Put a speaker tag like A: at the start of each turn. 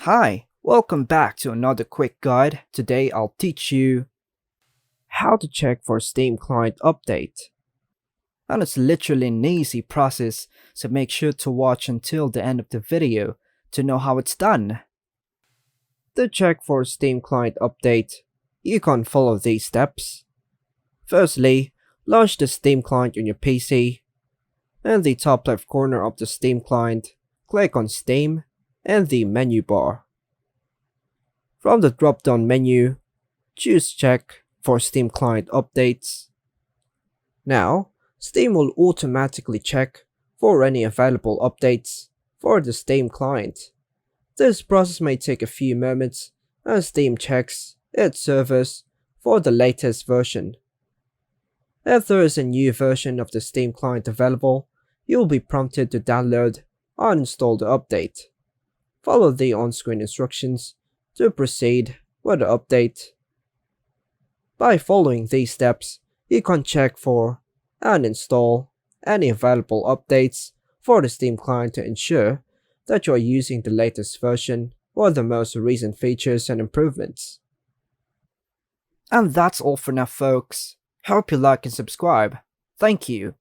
A: Hi, welcome back to another quick guide. Today I'll teach you how to check for Steam client update. And it's literally an easy process, so make sure to watch until the end of the video to know how it's done. To check for Steam client update, you can follow these steps. Firstly, launch the Steam client on your PC. In the top left corner of the Steam client, click on Steam and the menu bar. From the drop-down menu, choose Check for Steam client updates. Now, Steam will automatically check for any available updates for the Steam client. This process may take a few moments as Steam checks its servers for the latest version. If there is a new version of the Steam client available, you will be prompted to download and install the update. Follow the on-screen instructions to proceed with the update. By following these steps, you can check for and install any available updates for the Steam client to ensure that you are using the latest version or the most recent features and improvements. And that's all for now, folks. Hope you like and subscribe. Thank you.